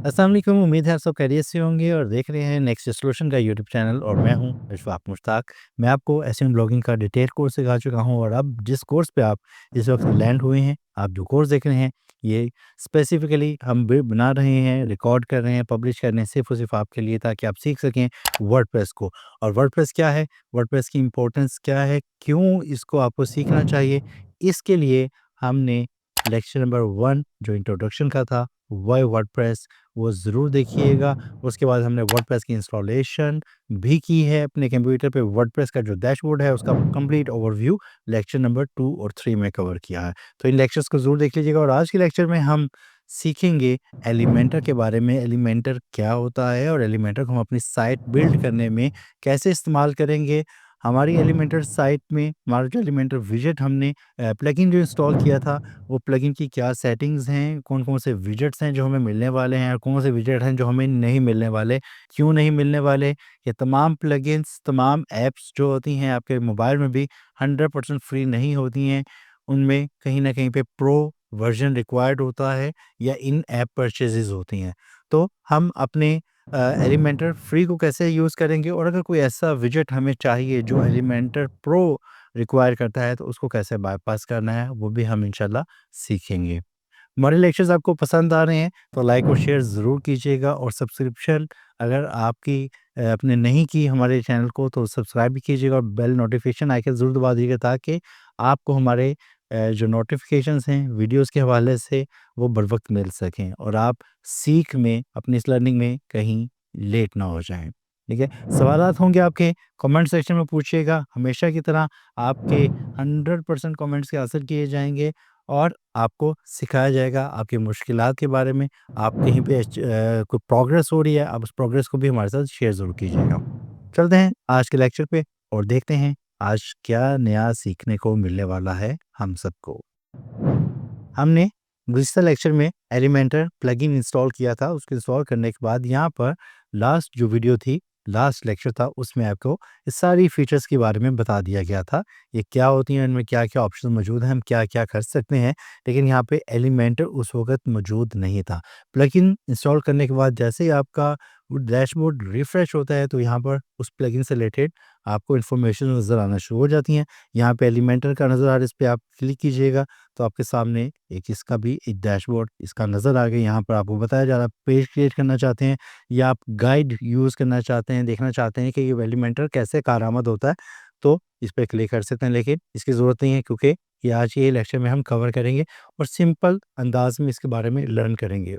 अस्सलाम वालेकुम, उम्मीद है आप सब खैरियत से होंगे और देख रहे हैं नेक्स्ट सॉल्यूशन का यूट्यूब चैनल और मैं हूं इशफाक मुश्ताक। मैं आपको एसईओ ब्लॉगिंग का डिटेल कोर्स सिखा चुका हूं और अब जिस कोर्स पे आप इस वक्त लैंड हुए हैं, आप जो कोर्स देख रहे हैं, ये स्पेसिफिकली हम बना रहे हैं, रिकॉर्ड कर रहे हैं, पब्लिश कर रहे हैं सिर्फ और सिर्फ आपके लिए, ताकि आप सीख सकें वर्डप्रेस को। और वर्डप्रेस क्या है, वर्डप्रेस की इंपॉर्टेंस क्या है, क्यों इसको आपको सीखना चाहिए, इसके लिए हमने लेक्चर नंबर 1 जो इंट्रोडक्शन का था, वाई वर्डप्रेस, वो ज़रूर देखिएगा। उसके बाद हमने वर्डप्रेस की इंस्टॉलेशन भी की है अपने कंप्यूटर पे। वर्डप्रेस का जो डैशबोर्ड है उसका कंप्लीट ओवरव्यू लेक्चर नंबर 2 और 3 में कवर किया है। तो इन लेक्चर्स को ज़रूर देख लीजिएगा और आज के लेक्चर में हम सीखेंगे एलिमेंटर के बारे में। एलिमेंटर क्या होता है और एलिमेंटर को हम अपनी साइट बिल्ड करने में कैसे इस्तेमाल करेंगे। हमारी एलिमेंटर साइट में हमारा जो एलिमेंटर विजेट हमने प्लगइन जो इंस्टॉल किया था, वो प्लगइन की क्या सेटिंग्स हैं, कौन-कौन से विजेट्स हैं जो हमें मिलने वाले हैं और कौन से विजेट हैं जो हमें नहीं मिलने वाले, क्यों नहीं मिलने वाले। ये तमाम प्लगइन्स, तमाम ऐप्स जो होती हैं आपके मोबाइल में भी 100% फ्री नहीं होती हैं। उनमें कहीं न कहीं पे प्रो वर्ज़न रिक्वायर्ड होता है या इन ऐप परचेज़ेज़ होती हैं। तो हम अपने एलिमेंटर फ्री को कैसे यूज़ करेंगे और अगर कोई ऐसा विजेट हमें चाहिए जो एलिमेंटर प्रो रिक्वायर करता है, तो उसको कैसे बायपास करना है, वो भी हम इंशाल्लाह सीखेंगे। हमारे लेक्चर्स आपको पसंद आ रहे हैं तो लाइक और शेयर ज़रूर कीजिएगा और सब्सक्रिप्शन अगर आपकी आपने नहीं की हमारे चैनल को तो सब्सक्राइब भी कीजिएगा और बेल नोटिफिकेशन आइकन ज़रूर दबा दीजिएगा, ताकि आपको हमारे जो नोटिफिकेशंस हैं वीडियोस के हवाले से वो बर वक्त मिल सकें और आप सीख में, अपनी इस लर्निंग में कहीं लेट ना हो जाएं। ठीक है, सवालात होंगे आपके, कमेंट सेक्शन में पूछिएगा। हमेशा की तरह आपके 100% कमेंट्स के आंसर किए जाएंगे और आपको सिखाया जाएगा आपकी मुश्किलात के बारे में। आप कहीं पे कोई प्रोग्रेस हो रही है, आप उस प्रोग्रेस को भी हमारे साथ शेयर ज़रूर कीजिएगा। चलते हैं आज के लेक्चर पे और देखते हैं आज क्या नया सीखने को मिलने वाला है हम सबको। हमने गुज़िश्ता लेक्चर में एलिमेंटर प्लगइन इंस्टॉल किया था। उसको इंस्टॉल करने के बाद यहाँ पर लास्ट जो वीडियो थी, लास्ट लेक्चर था, उसमें आपको इस सारी फीचर्स के बारे में बता दिया गया था। ये क्या होती हैं, इनमें क्या-क्या ऑप्शन मौजूद हैं, हम क्या-क्या कर सकते हैं। लेकिन यहाँ पे एलिमेंटर उस वक़्त मौजूद नहीं था। प्लगइन इंस्टॉल करने के बाद जैसे ही आपका वो डैशबोर्ड रिफ्रेश होता है, तो यहाँ पर उस प्लगइन से रिलेटेड आपको इन्फॉर्मेशन नज़र आना शुरू हो जाती हैं। यहाँ पे एलिमेंटर का नज़र आ रहा है, इस पे आप क्लिक कीजिएगा तो आपके सामने एक इसका भी एक डैशबोर्ड इसका नज़र आ गया। यहाँ पर आपको बताया जा रहा है, पेज क्रिएट करना चाहते हैं या आप गाइड यूज़ करना चाहते हैं, देखना चाहते हैं कि ये एलिमेंटर कैसे कारआमद होता है, तो इस पे क्लिक कर सकते हैं। लेकिन इसकी ज़रूरत नहीं है, क्योंकि ये आज के लेक्चर में हम कवर करेंगे और सिंपल अंदाज में इसके बारे में लर्न करेंगे।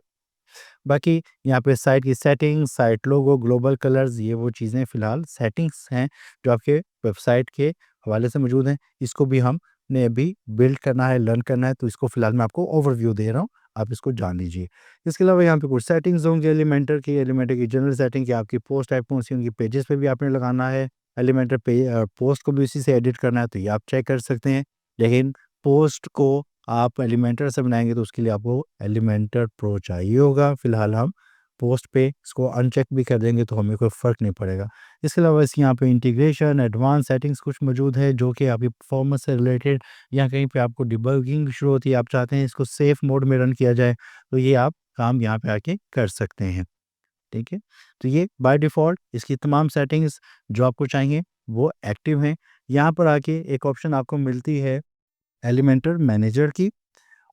बाकी यहाँ पे साइट की सेटिंग्स, साइट लोगो, ग्लोबल कलर्स, ये वो चीज़ें फ़िलहाल सेटिंग्स हैं जो आपके वेबसाइट के हवाले से मौजूद हैं। इसको भी हमने अभी बिल्ड करना है, लर्न करना है, तो इसको फ़िलहाल मैं आपको ओवरव्यू दे रहा हूँ, आप इसको जान लीजिए। इसके अलावा यहाँ पे कुछ सेटिंग्स होंगी एलिमेंटर की जनरल सेटिंग, कि आपकी पोस्ट टाइप कौन-सी होंगी, पेजेस पे भी आपने लगाना है, एलिमेंटर पे पोस्ट को भी उसी से एडिट करना है, तो ये आप चेक कर सकते हैं। लेकिन पोस्ट को आप एलिमेंटर से बनाएँगे तो उसके लिए आपको एलिमेंटर प्रो चाहिए होगा। फ़िलहाल हम पोस्ट पे इसको अनचेक भी कर देंगे तो हमें कोई फ़र्क नहीं पड़ेगा। इसके अलावा इस यहाँ पे इंटीग्रेशन, एडवांस सेटिंग्स कुछ मौजूद है जो कि आपकी परफ़ॉर्मेंस से रिलेटेड या कहीं पे आपको डिबगिंग शुरू होती है, आप चाहते हैं इसको सेफ मोड में रन किया जाए, तो ये आप काम यहाँ पे आके कर सकते हैं। ठीक है? तो ये बाय डिफ़ॉल्ट इसकी तमाम सेटिंग्स जो आपको चाहिए वो एक्टिव हैं। यहाँ पर आके एक ऑप्शन आपको मिलती है एलिमेंटर मैनेजर की,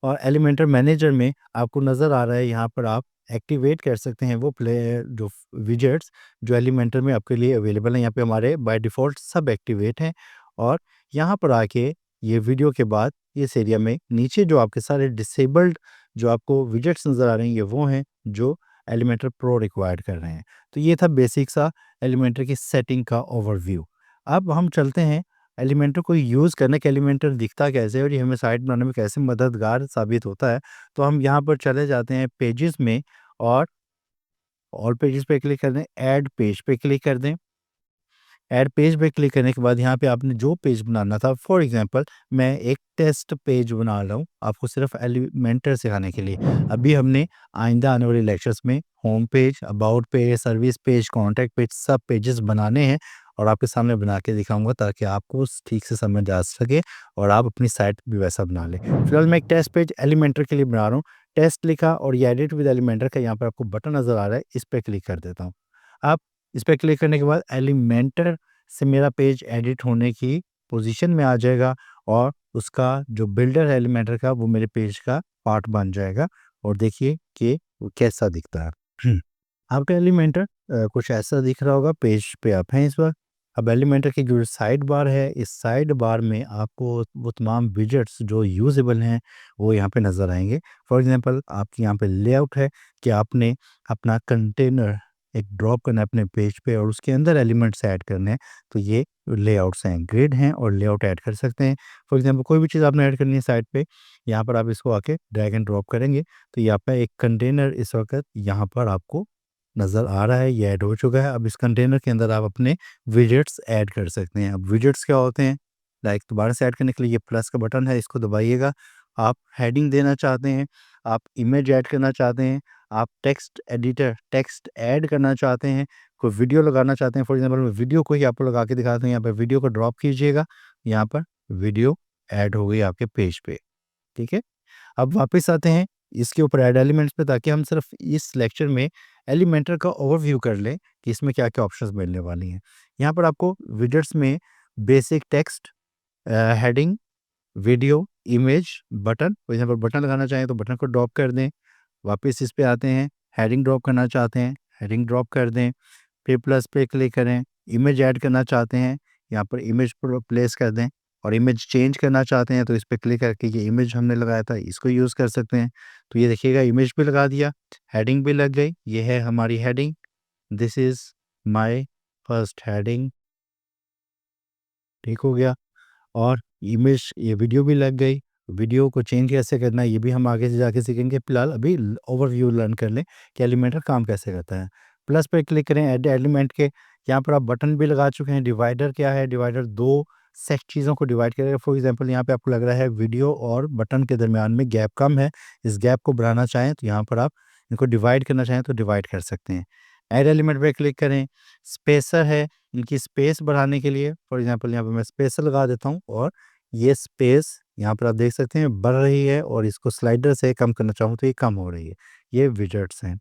और एलिमेंटर मैनेजर में आपको नज़र आ रहा है, यहाँ पर आप एक्टिवेट कर सकते हैं वो प्ले जो विजेट्स जो एलिमेंटर में आपके लिए अवेलेबल हैं। यहाँ पे हमारे बाय डिफ़ॉल्ट सब एक्टिवेट हैं और यहाँ पर आके ये वीडियो के बाद इस एरिया में नीचे जो आपके सारे डिसेबल्ड जो आपको विजेट्स नज़र आ रहे हैं, ये वो हैं जो एलिमेंटर प्रो रिक्वायर्ड कर रहे हैं। तो ये था बेसिक सा एलिमेंटर की सेटिंग का ओवरव्यू। अब हम चलते हैं एलिमेंटर को यूज़ करने के, एलिमेंटर दिखता कैसे है और ये हमें साइट बनाने में कैसे मददगार साबित होता है। तो हम यहाँ पर चले जाते हैं पेजेस में और ऑल पेजेस पे क्लिक कर दें, ऐड पेज पे क्लिक कर दें। ऐड पेज पे क्लिक करने के बाद यहाँ पे आपने जो पेज बनाना था, फॉर एग्जांपल मैं एक टेस्ट पेज बना रहा हूँ आपको सिर्फ एलिमेंटर सिखाने के लिए। अभी हमने आइंदा आने वाले लेक्चर्स में home page, about page, service page, contact page, सब पेजेस बनाने हैं और आपके सामने बना के दिखाऊंगा ताकि आपको ठीक से समझ आ सके और आप अपनी साइट भी वैसा बना लें। फिलहाल मैं एक टेस्ट पेज एलिमेंटर के लिए बना रहा हूँ। टेस्ट लिखा और ये एडिट विद एलिमेंटर का यहाँ पर आपको बटन नज़र आ रहा है, इस पे क्लिक कर देता हूँ। अब इस पे क्लिक करने के बाद एलिमेंटर से मेरा पेज एडिट होने की पोजीशन में आ जाएगा और उसका जो बिल्डर है एलिमेंटर का वो मेरे पेज का पार्ट बन जाएगा और देखिए कि वो कैसा दिखता है। आपका एलिमेंटर कुछ ऐसा दिख रहा होगा, पेज पे आप हैं इस वक्त। अब एलिमेंटर की जो साइड बार है, इस साइड बार में आपको वो तमाम विजेट्स जो यूजेबल हैं वो यहाँ पे नज़र आएंगे। फॉर एग्जांपल आपकी यहाँ पे लेआउट है कि आपने अपना कंटेनर एक ड्रॉप करना है अपने पेज पे और उसके अंदर एलिमेंट्स ऐड करने हैं, तो ये लेआउट्स हैं, ग्रिड हैं और लेआउट ऐड कर सकते हैं। फॉर एग्जांपल कोई भी चीज़ आपने ऐड करनी है साइड पे, यहाँ पर आप इसको आके ड्रैग एंड ड्रॉप करेंगे तो यहाँ पे एक कंटेनर इस वक्त यहाँ पर आपको नज़र आ रहा है, ये ऐड हो चुका है। अब इस कंटेनर के अंदर आप अपने विजेट्स ऐड कर सकते हैं। अब विजेट्स क्या होते हैं? लाइक दोबारा से ऐड करने के लिए ये प्लस का बटन है, इसको दबाइएगा। आप हेडिंग देना चाहते हैं, आप इमेज ऐड करना चाहते हैं, आप टेक्स्ट एडिटर टेक्स्ट ऐड करना चाहते हैं, कोई वीडियो लगाना चाहते हैं। फॉर एग्जांपल मैं वीडियो को ही आपको लगा के दिखाता हूँ। यहाँ पे वीडियो को ड्रॉप कीजिएगा, यहाँ पर वीडियो ऐड हो गई आपके पेज पे, ठीक है। अब वापस आते हैं इसके ऊपर ऐड एलिमेंट्स पे, ताकि हम सिर्फ इस लेक्चर में एलिमेंटर का ओवरव्यू कर लें कि इसमें क्या-क्या ऑप्शंस मिलने वाली हैं। यहाँ पर आपको विजेट्स में basic text, heading, video, image, button, for example button लगाना चाहें तो बटन को ड्रॉप कर दें। वापस इस पे आते हैं, हेडिंग ड्रॉप करना चाहते हैं, हेडिंग ड्रॉप कर दें, फिर प्लस पे क्लिक करें। इमेज ऐड करना चाहते हैं, यहाँ पर इमेज पर प्लेस कर दें और इमेज चेंज करना चाहते हैं तो इस पे क्लिक करके ये इमेज हमने लगाया था इसको यूज़ कर सकते हैं। तो ये देखिएगा इमेज भी लगा दिया, हेडिंग भी लग गई, ये है हमारी heading, this is my first heading, ठीक हो गया। और इमेज ये वीडियो भी लग गई। वीडियो को चेंज कैसे करना है ये भी हम आगे से जाके सीखेंगे। फिलहाल अभी ओवरव्यू लर्न कर लें कि एलिमेंटर काम कैसे करता है। प्लस पे क्लिक करें ऐड एलिमेंट के, यहाँ पर आप बटन भी लगा चुके हैं। डिवाइडर क्या है? डिवाइडर दो सेट चीज़ों को डिवाइड करेगा। फॉर एग्जांपल यहाँ पे आपको लग रहा है वीडियो और बटन के दरमियान में गैप कम है, इस गैप को बढ़ाना चाहें तो यहाँ पर आप इनको डिवाइड करना चाहें तो डिवाइड कर सकते हैं। ऐड एलिमेंट पे क्लिक करें। स्पेसर है, इनकी स्पेस बढ़ाने के लिए फॉर एग्जांपल यहाँ पे मैं स्पेसर लगा देता हूँ और ये स्पेस यहाँ पर आप देख सकते हैं बढ़ रही है और इसको स्लाइडर से कम करना चाहूँ तो ये कम हो रही है। ये विजेट्स हैं।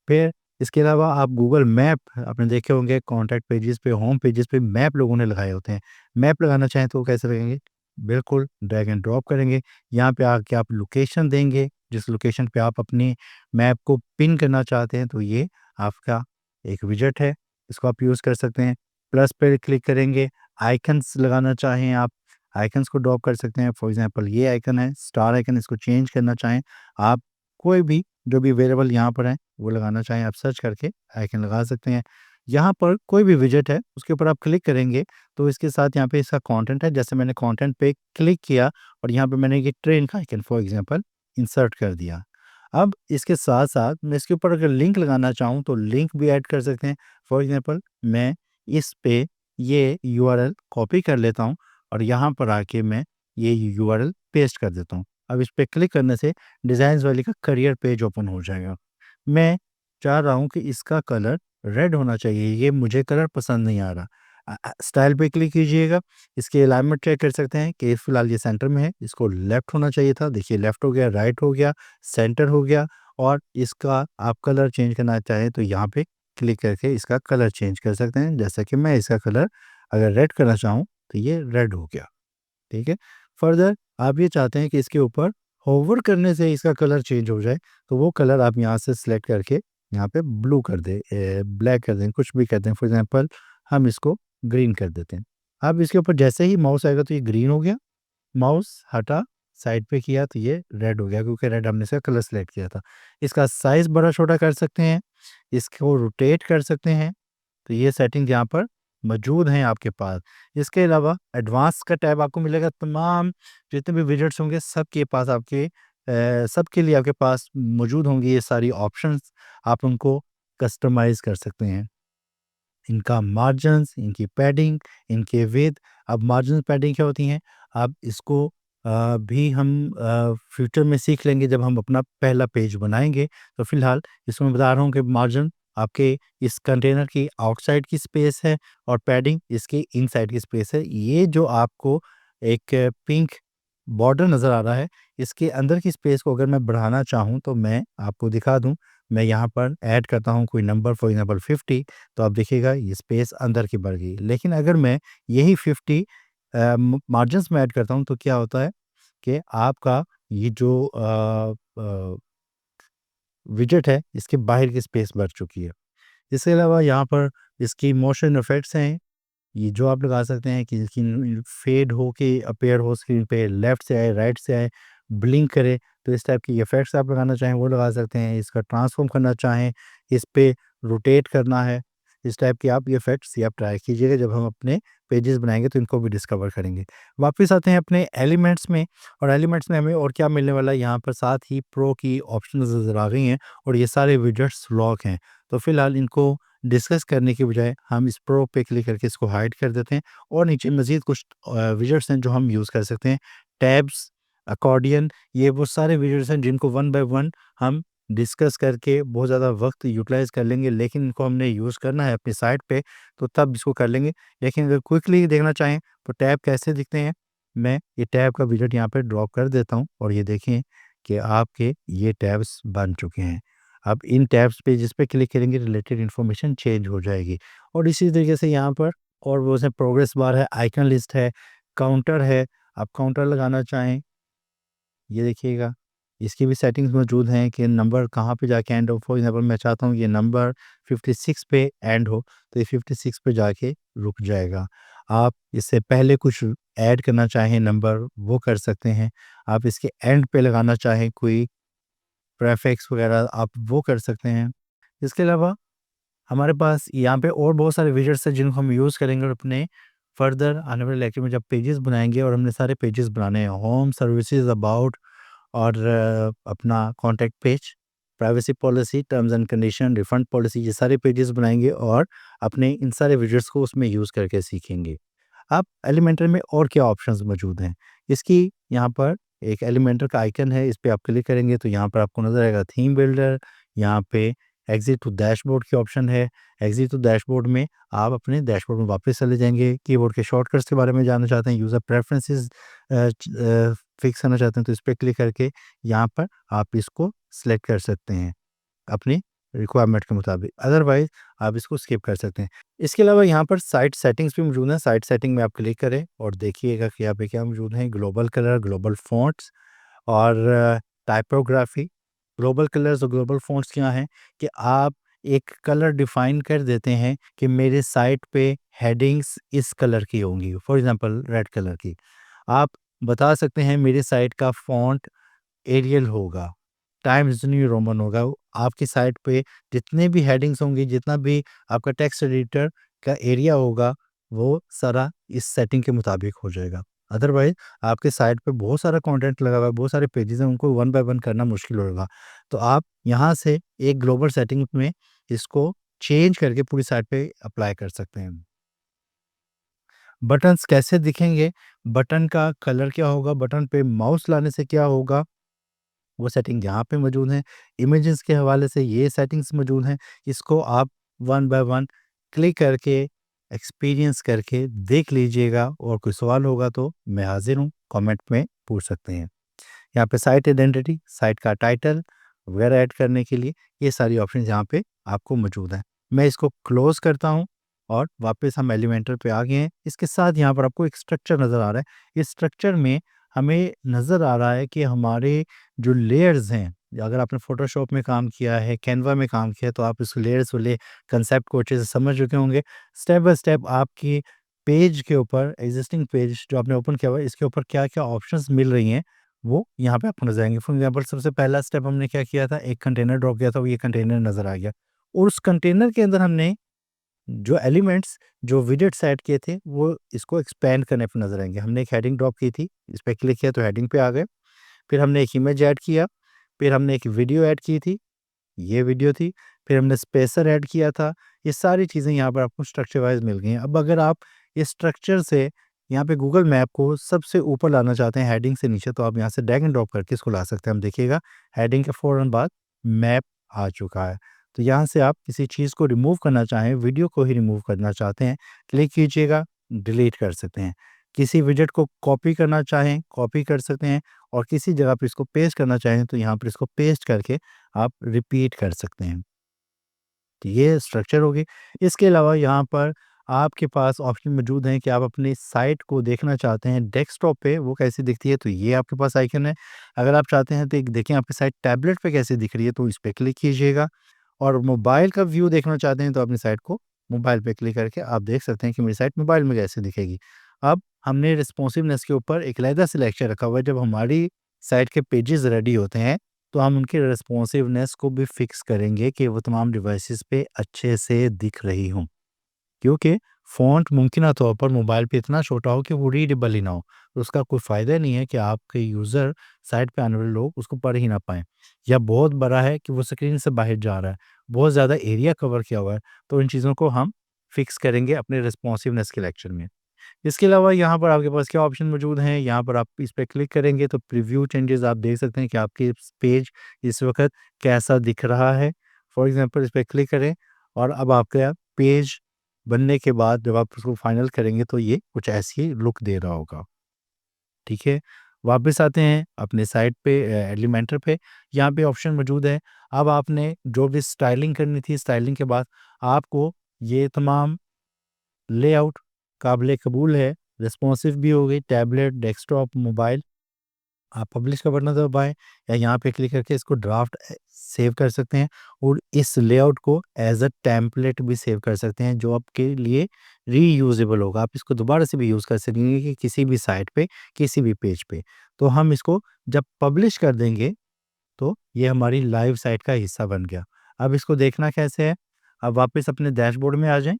फिर इसके अलावा आप गूगल मैप आपने देखे होंगे, कॉन्टैक्ट पेजेस पे, होम पेजेस पे मैप लोगों ने लगाए होते हैं। मैप लगाना चाहें तो वो कैसे लगेंगे? बिल्कुल ड्रैग एंड ड्रॉप करेंगे। यहाँ पे आके आप लोकेशन देंगे, जिस लोकेशन पे आप अपनी मैप को पिन करना चाहते हैं तो ये आपका एक विजेट है, इसको आप यूज़ कर सकते हैं। प्लस पे क्लिक करेंगे, आइकन्स लगाना चाहें आप, आइकन्स को ड्रॉप कर सकते हैं। फॉर एग्जांपल ये आइकन है, स्टार आइकन, इसको चेंज करना चाहें आप, कोई भी जो भी अवेलेबल यहाँ पर है वो लगाना चाहें आप सर्च करके आइकन लगा सकते हैं। यहाँ पर कोई भी विजेट है उसके ऊपर आप क्लिक करेंगे तो इसके साथ यहाँ पे इसका कंटेंट है, जैसे मैंने कंटेंट पे क्लिक किया और यहाँ पे मैंने ये ट्रेन का आइकन फॉर एग्जांपल इंसर्ट कर दिया। अब इसके साथ-साथ मैं इसके ऊपर अगर लिंक लगाना चाहूँ तो लिंक भी ऐड कर सकते हैं। फॉर एग्जांपल मैं इस पे ये यूआरएल कॉपी कर लेता हूँ और यहाँ पर आके मैं ये यूआरएल पेस्ट कर देता हूँ। अब इस पे क्लिक करने से डिज़ाइन्स वाली का करियर पेज ओपन हो जाएगा। मैं चाह रहा हूँ कि इसका कलर रेड होना चाहिए, ये मुझे कलर पसंद नहीं आ रहा। स्टाइल पे क्लिक कीजिएगा, इसकी अलाइनमेंट चेक कर सकते हैं कि फिलहाल ये सेंटर में है, इसको लेफ्ट होना चाहिए था, देखिए लेफ्ट हो गया, राइट हो गया, सेंटर हो गया। और इसका आप कलर चेंज करना चाहें तो यहाँ पे क्लिक करके इसका कलर चेंज कर सकते हैं। जैसा कि मैं इसका कलर अगर रेड करना चाहूँ तो ये रेड हो गया, ठीक है। फर्दर आप ये चाहते हैं कि इसके ऊपर होवर करने से इसका कलर चेंज हो जाए, तो वो कलर आप यहाँ से सिलेक्ट करके यहाँ पे ब्लू कर दें, ब्लैक कर दें, कुछ भी कर दें। फॉर एग्जांपल हम इसको ग्रीन कर देते हैं। अब इसके ऊपर जैसे ही माउस आएगा तो ये ग्रीन हो गया, माउस हटा साइड पे किया तो ये रेड हो गया, क्योंकि रेड हमने इसका कलर सेलेक्ट किया था। इसका साइज़ बड़ा छोटा कर सकते हैं, इसको रोटेट कर सकते हैं, तो ये सेटिंग यहाँ पर मौजूद हैं आपके पास। इसके अलावा एडवांस का टैब आपको मिलेगा, तमाम जितने भी विजेट्स होंगे सबके पास आपके सबके लिए आपके पास मौजूद होंगी ये सारी ऑप्शंस, आप उनको कस्टमाइज़ कर सकते हैं। इनका मार्जिन्स, इनकी पैडिंग, इनके विड्थ। अब मार्जिन पैडिंग क्या होती हैं? अब इसको भी हम फ्यूचर में सीख लेंगे जब हम अपना पहला पेज बनाएँगे। तो फिलहाल इसमें मैं बता रहा हूँ कि मार्जिन आपके इस कंटेनर की आउटसाइड की स्पेस है और पैडिंग इसकी इनसाइड की स्पेस है। ये जो आपको एक पिंक बॉर्डर नज़र आ रहा है, इसके अंदर की स्पेस को अगर मैं बढ़ाना चाहूँ तो मैं आपको दिखा दूँ, मैं यहाँ पर ऐड करता हूँ कोई नंबर फॉर एग्ज़ाम्पल 50, तो आप देखिएगा ये स्पेस अंदर की बढ़ गई। लेकिन अगर मैं यही 50 मार्जिन्स में ऐड करता हूँ तो क्या होता है कि आपका ये जो विजेट है इसके बाहर की स्पेस बढ़ चुकी है। इसके अलावा यहाँ पर इसकी मोशन इफ़ेक्ट्स हैं, ये जो आप लगा सकते हैं कि स्क्रीन फेड हो के अपीयर हो स्क्रीन पे, लेफ्ट से आए, राइट से आए, ब्लिंक करे, तो इस टाइप की इफ़ेक्ट्स आप लगाना चाहें वो लगा सकते हैं। इसका ट्रांसफ़ॉर्म करना चाहें, इस पे रोटेट करना है, इस टाइप की आप ये इफ़ेक्ट्स ये आप ट्राई कीजिएगा। जब हम अपने पेजेस बनाएँगे तो इनको भी डिस्कवर करेंगे। वापस आते हैं अपने एलिमेंट्स में, और एलिमेंट्स में हमें और क्या मिलने वाला है, यहाँ पर साथ ही प्रो की ऑप्शंस नज़र आ गई हैं और ये सारे विजेट्स लॉक हैं। तो फिलहाल इनको डिस्कस करने की बजाय हम इस प्रो पे क्लिक करके इसको हाइड कर देते हैं, और नीचे मज़ीद कुछ विजेट्स हैं जो हम यूज़ कर सकते हैं। टैब्स, अकॉर्डियन, ये वो सारे विजेट्स हैं जिनको वन बाय वन हम डिस्कस करके बहुत ज़्यादा वक्त यूटिलाइज़ कर लेंगे, लेकिन इनको हमने यूज़ करना है अपनी साइट पे तो तब इसको कर लेंगे। लेकिन अगर क्विकली देखना चाहें तो टैब कैसे दिखते हैं, मैं ये टैब का विजेट यहाँ पे ड्रॉप कर देता हूँ और ये देखें कि आपके ये टैब्स बन चुके हैं। अब इन टैब्स पे जिस पे क्लिक करेंगे रिलेटेड इन्फॉर्मेशन चेंज हो जाएगी, और इसी तरीके से यहाँ पर और वो उसमें प्रोग्रेस बार है, आइकन लिस्ट है, काउंटर है। आप काउंटर लगाना चाहें, ये देखिएगा, इसकी भी सेटिंग्स मौजूद हैं कि नंबर कहाँ पे जाके एंड हो। फॉर एग्ज़ाम्पल मैं चाहता हूँ ये नंबर 56 पे एंड हो, तो ये 56 पे जाके रुक जाएगा। आप इससे पहले कुछ ऐड करना चाहें नंबर, वो कर सकते हैं। आप इसके एंड पे लगाना चाहें कोई प्रीफिक्स वगैरह, आप वो कर सकते हैं। इसके अलावा हमारे पास यहाँ पे और बहुत सारे विजेट्स हैं जिनको हम यूज़ करेंगे और अपने फर्दर आने वाले लेक्चर में जब पेजेस बनाएँगे, और हमने सारे पेजेस बनाने हैं, होम, सर्विसेज़, अबाउट और अपना contact page, privacy policy, terms and condition, refund policy, ये सारे पेजेस बनाएँगे और अपने इन सारे विजेट्स को उसमें यूज़ करके सीखेंगे। अब एलिमेंटर में और क्या ऑप्शंस मौजूद हैं? इसकी यहाँ पर एक एलिमेंटर का आइकन है, इस पे आप क्लिक करेंगे तो यहाँ पर आपको नज़र आएगा थीम बिल्डर, यहाँ पे एग्ज़िट टू डैशबोर्ड की ऑप्शन है। एग्ज़िट टू डैशबोर्ड में आप अपने डैशबोर्ड में वापस चले जाएँगे। कीबोर्ड के शॉर्टकट्स के बारे में जानना चाहते हैं, यूज़र प्रेफ़रेंसेस फ़िक्स करना चाहते हैं, तो इस पे क्लिक करके यहाँ पर आप इसको सेलेक्ट कर सकते हैं अपनी रिक्वायरमेंट के मुताबिक। अदरवाइज़ आप इसको स्किप कर सकते हैं। इसके अलावा यहाँ पर साइट सेटिंग्स भी मौजूद हैं। साइट सेटिंग में आप क्लिक करें और देखिएगा कि यहाँ पे क्या मौजूद हैं, ग्लोबल कलर, ग्लोबल फ़ॉन्ट्स और टाइपोग्राफ़ी। ग्लोबल कलर्स और ग्लोबल फ़ॉन्ट्स क्या हैं कि आप एक कलर डिफ़ाइन कर देते हैं कि मेरे साइट पे हेडिंग्स इस कलर की होंगी, फॉर एग्ज़ाम्पल रेड कलर की। आप बता सकते हैं मेरी साइट का फ़ॉन्ट एरियल होगा, टाइम्स न्यू रोमन होगा। आपकी साइट पे जितने भी हेडिंग्स होंगी, जितना भी आपका टेक्स्ट एडिटर का एरिया होगा, वो सारा इस सेटिंग के मुताबिक हो जाएगा। अदरवाइज़ आपके साइट पे बहुत सारा कंटेंट लगा हुआ है, बहुत सारे पेजेज़ हैं, उनको वन बाय वन करना मुश्किल होगा। तो आप यहाँ से एक ग्लोबल सेटिंग में इसको चेंज करके पूरी साइट पे अप्लाई कर सकते हैं। बटन्स कैसे दिखेंगे, बटन का कलर क्या होगा, बटन पे माउस लाने से क्या होगा, वो सेटिंग यहाँ पे मौजूद हैं। इमेजेस के हवाले से ये सेटिंग्स मौजूद हैं। इसको आप वन बाय वन क्लिक करके, एक्सपीरियंस करके देख लीजिएगा, और कोई सवाल होगा तो मैं हाज़िर हूँ, कमेंट में पूछ सकते हैं। यहाँ पे साइट आइडेंटिटी, साइट का टाइटल वगैरह ऐड करने के लिए ये सारी ऑप्शंस यहाँ पे आपको मौजूद हैं। मैं इसको क्लोज़ करता हूँ और वापस हम एलिमेंटर पे आ गए हैं। इसके साथ यहाँ पर आपको एक स्ट्रक्चर नज़र आ रहा है। इस स्ट्रक्चर में हमें नज़र आ रहा है कि हमारे जो लेयर्स हैं, अगर आपने फ़ोटोशॉप में काम किया है, कैनवा में काम किया है, तो आप इस लेयर्स वाले कंसेप्ट को अच्छे से समझ चुके होंगे। स्टेप बाय स्टेप आपकी पेज के ऊपर, एग्ज़िस्टिंग पेज जो आपने ओपन किया हुआ है, इसके ऊपर क्या-क्या ऑप्शंस मिल रही हैं, वो यहाँ पे आपको नज़र आएँगे। फॉर एग्ज़ाम्पल सबसे पहला स्टेप हमने क्या किया था, एक कंटेनर ड्रॉप किया था, वो ये कंटेनर नज़र आ गया, और उस कंटेनर के अंदर हमने जो एलिमेंट्स, जो विजेट्स ऐड किए थे, वो इसको एक्सपैंड करने पे नज़र आएँगे। हमने एक हेडिंग ड्रॉप की थी, इस पे क्लिक किया तो हेडिंग पे आ गए। फिर हमने एक इमेज ऐड किया, फिर हमने एक वीडियो ऐड की थी, ये वीडियो थी, फिर हमने स्पेसर ऐड किया था। ये सारी चीज़ें यहाँ पर आपको स्ट्रक्चर वाइज़ मिल गई हैं। अब अगर आप इस स्ट्रक्चर से यहाँ पे गूगल मैप को सबसे ऊपर लाना चाहते हैं हेडिंग से नीचे, तो आप यहाँ से ड्रैग एंड ड्रॉप करके इसको ला सकते हैं। हम देखिएगा हेडिंग के फ़ौरन बाद मैप आ चुका है। तो यहाँ से आप किसी चीज़ को रिमूव करना चाहें, वीडियो को ही रिमूव करना चाहते हैं, क्लिक कीजिएगा, डिलीट कर सकते हैं। किसी विजेट को कॉपी करना चाहें, कॉपी कर सकते हैं और किसी जगह पे इसको पेस्ट करना चाहें तो यहाँ पर इसको पेस्ट करके आप रिपीट कर सकते हैं। तो ये स्ट्रक्चर होगी। इसके अलावा यहाँ पर आपके पास ऑप्शन मौजूद हैं कि आप अपनी साइट को देखना चाहते हैं डेस्कटॉप पे, वो कैसी दिखती है, तो ये आपके पास आइकन है। अगर आप चाहते हैं तो एक देखें आपकी साइट टैबलेट पे कैसे दिख रही है, तो इस पे क्लिक कीजिएगा और मोबाइल का व्यू देखना चाहते हैं तो अपनी साइट को मोबाइल पे क्लिक करके आप देख सकते हैं कि मेरी साइट मोबाइल में कैसे दिखेगी। अब हमने रिस्पॉन्सिवनेस के ऊपर एक अलहदा से लेक्चर रखा हुआ है। जब हमारी साइट के पेजेस रेडी होते हैं तो हम उनकी रिस्पॉन्सिवनेस को भी फिक्स करेंगे कि वो तमाम डिवाइसेस पे अच्छे से दिख रही हों, क्योंकि फ़ॉन्ट मुमकिन तौर पर मोबाइल पे इतना छोटा हो कि वो रीडेबल ही ना हो। तो उसका कोई फ़ायदा नहीं है कि आपके यूज़र, साइट पे आने वाले लोग उसको पढ़ ही ना पाएँ, या बहुत बड़ा है कि वो स्क्रीन से बाहर जा रहा है, बहुत ज़्यादा एरिया कवर किया हुआ है। तो इन चीज़ों को हम फिक्स करेंगे अपने रिस्पॉन्सिवनेस के लेक्चर में। इसके अलावा यहाँ पर आपके पास क्या ऑप्शन मौजूद हैं, यहाँ पर आप इस पे क्लिक करेंगे तो प्रीव्यू चेंजेस आप देख सकते हैं कि आपके पेज इस वक़्त कैसा दिख रहा है। फॉर एग्ज़ाम्पल इस पे क्लिक करें और अब आपका पेज बनने के बाद जब आप उसको फाइनल करेंगे तो ये कुछ ऐसी लुक दे रहा होगा। ठीक है? वापस आते हैं अपने साइट पे एलिमेंटर पे, यहाँ पे ऑप्शन मौजूद है। अब आपने जो भी स्टाइलिंग करनी थी, स्टाइलिंग के बाद आपको ये तमाम लेआउट काबिल कबूल है, रिस्पॉन्सिव भी हो गई, टैबलेट, डेस्कटॉप, मोबाइल। आप पब्लिश का बटन दबाएँ या यहाँ पे क्लिक करके इसको ड्राफ्ट सेव कर सकते हैं और इस लेआउट को एज़ अ टेम्पलेट भी सेव कर सकते हैं, जो आपके लिए रीयूज़ेबल होगा। आप इसको दोबारा से भी यूज़ कर सकेंगे कि किसी भी साइट पे, किसी भी पेज पे। तो हम इसको जब पब्लिश कर देंगे, तो ये हमारी लाइव साइट का हिस्सा बन गया। अब इसको देखना कैसे है? अब वापस अपने डैशबोर्ड में आ जाएँ।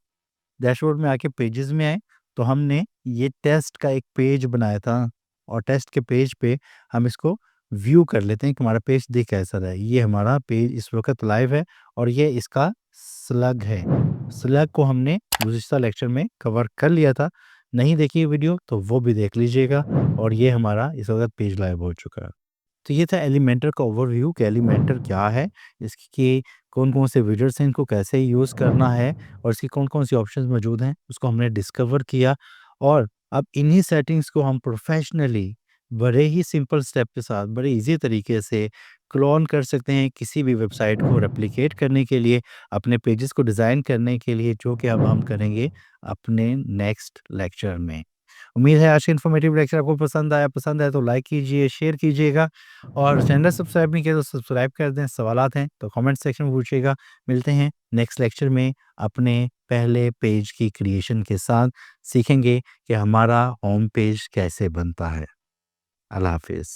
डैशबोर्ड में आके पेजेस में आए तो हमने ये टेस्ट का एक पेज बनाया था और टेस्ट के पेज पे हम इसको व्यू कर लेते हैं कि हमारा पेज दिख कैसा रहा है। ये हमारा पेज इस वक्त लाइव है और ये इसका स्लग है। स्लग को हमने गुज़िश्ता लेक्चर में कवर कर लिया था। नहीं देखी वीडियो तो वो भी देख लीजिएगा और ये हमारा इस वक्त पेज लाइव हो चुका है। तो ये था एलिमेंटर का ओवरव्यू कि एलिमेंटर क्या है, इसके कौन-कौन से विज़र्ड्स हैं, इनको कैसे यूज़ करना है और इसकी कौन-कौन सी ऑप्शंस मौजूद हैं, उसको हमने डिस्कवर किया। और अब इन्हीं सेटिंग्स को हम प्रोफ़ेशनली बड़े ही सिंपल स्टेप के साथ, बड़े ईज़ी तरीके से क्लोन कर सकते हैं किसी भी वेबसाइट को रेप्लिकेट करने के लिए, अपने पेजेस को डिज़ाइन करने के लिए, जो कि अब हम करेंगे अपने नेक्स्ट लेक्चर में। उम्मीद है आज का इन्फॉर्मेटिव लेक्चर आपको पसंद आया तो लाइक कीजिए, शेयर कीजिएगा और चैनल सब्सक्राइब नहीं किया तो सब्सक्राइब कर दें। सवालात हैं तो कमेंट सेक्शन में पूछिएगा। मिलते हैं नेक्स्ट लेक्चर में अपने पहले पेज की क्रिएशन के साथ। सीखेंगे कि हमारा होम पेज कैसे बनता है। अल्लाह हाफ़िज़।